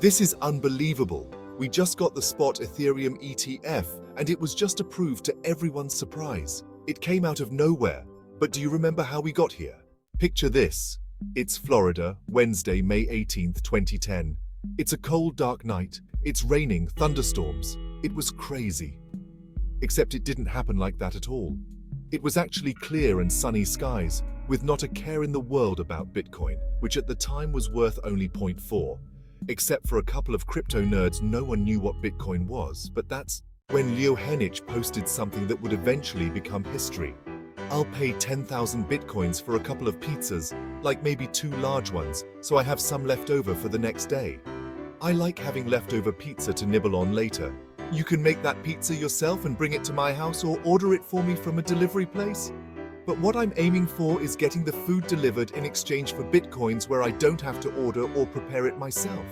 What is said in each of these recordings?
This is unbelievable. We just got the spot Ethereum ETF, and it was just approved to everyone's surprise. It came out of nowhere. But do you remember how we got here? Picture this. It's Florida, Wednesday, May 18th, 2010. It's a cold, dark night. It's raining, thunderstorms. It was crazy. Except it didn't happen like that at all. It was actually clear and sunny skies, with not a care in the world about Bitcoin, which at the time was worth only 0.4. Except for a couple of crypto nerds, no one knew what Bitcoin was, but that's when Leo Henich posted something that would eventually become history. I'll pay 10,000 Bitcoins for a couple of pizzas, like maybe 2 large ones, so I have some left over for the next day. I like having leftover pizza to nibble on later. You can make that pizza yourself and bring it to my house or order it for me from a delivery place. But what I'm aiming for is getting the food delivered in exchange for Bitcoins where I don't have to order or prepare it myself.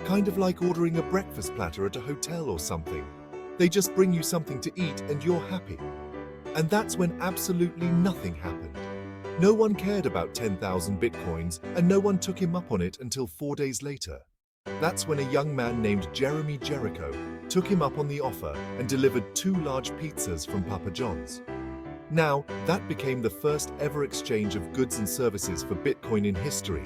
Kind of like ordering a breakfast platter at a hotel or something. They just bring you something to eat and you're happy. And that's when absolutely nothing happened. No one cared about 10,000 Bitcoins and no one took him up on it until 4 days later. That's when a young man named Jeremy Jericho took him up on the offer and delivered 2 large pizzas from Papa John's. Now, that became the first ever exchange of goods and services for Bitcoin in history.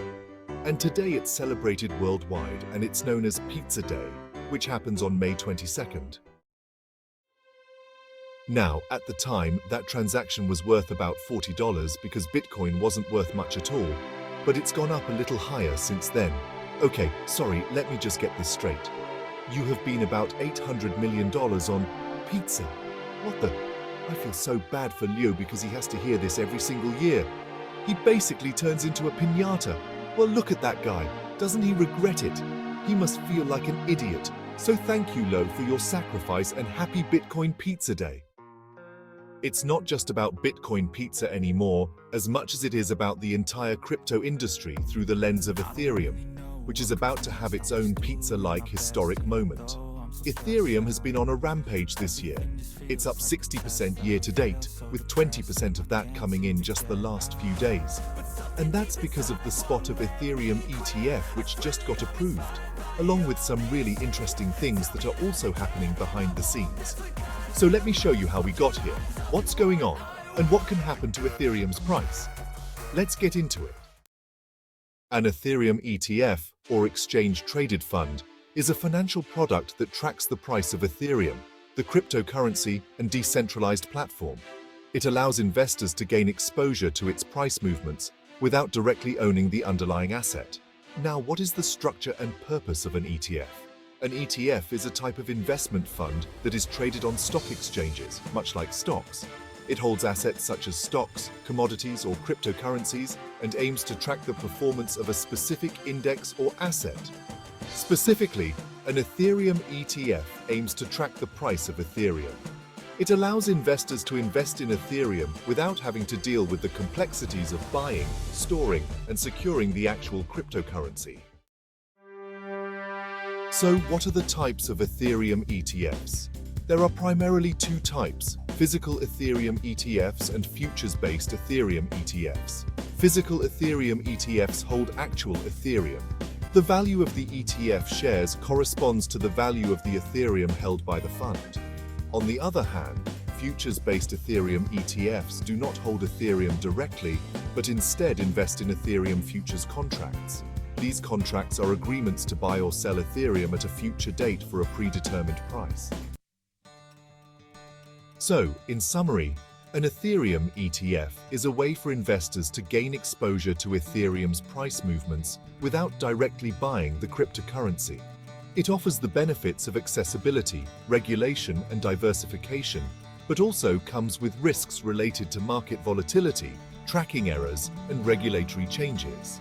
And today it's celebrated worldwide and it's known as Pizza Day, which happens on May 22nd. Now, at the time, that transaction was worth about $40 because Bitcoin wasn't worth much at all, but it's gone up a little higher since then. Okay, sorry, let me just get this straight. You have been about $800 million on pizza. What the? I feel so bad for Leo because he has to hear this every single year. He basically turns into a piñata. Well, look at that guy. Doesn't he regret it? He must feel like an idiot. So thank you, Lo, for your sacrifice and happy Bitcoin Pizza Day. It's not just about Bitcoin pizza anymore, as much as it is about the entire crypto industry through the lens of Ethereum, which is about to have its own pizza-like historic moment. Ethereum has been on a rampage this year. It's up 60% year to date, with 20% of that coming in just the last few days. And that's because of the spot of Ethereum ETF, which just got approved, along with some really interesting things that are also happening behind the scenes. So let me show you how we got here, what's going on, and what can happen to Ethereum's price. Let's get into it. An Ethereum ETF, or Exchange Traded Fund, is a financial product that tracks the price of Ethereum, the cryptocurrency and decentralized platform. It allows investors to gain exposure to its price movements without directly owning the underlying asset. Now, what is the structure and purpose of an ETF? An ETF is a type of investment fund that is traded on stock exchanges, much like stocks. It holds assets such as stocks, commodities, or cryptocurrencies and aims to track the performance of a specific index or asset. Specifically, an Ethereum ETF aims to track the price of Ethereum. It allows investors to invest in Ethereum without having to deal with the complexities of buying, storing, and securing the actual cryptocurrency. So, what are the types of Ethereum ETFs? There are primarily 2 types: physical Ethereum ETFs and futures-based Ethereum ETFs. Physical Ethereum ETFs hold actual Ethereum. The value of the ETF shares corresponds to the value of the Ethereum held by the fund. On the other hand, futures-based Ethereum ETFs do not hold Ethereum directly, but instead invest in Ethereum futures contracts. These contracts are agreements to buy or sell Ethereum at a future date for a predetermined price. So, in summary, an Ethereum ETF is a way for investors to gain exposure to Ethereum's price movements without directly buying the cryptocurrency. It offers the benefits of accessibility, regulation, and diversification, but also comes with risks related to market volatility, tracking errors, and regulatory changes.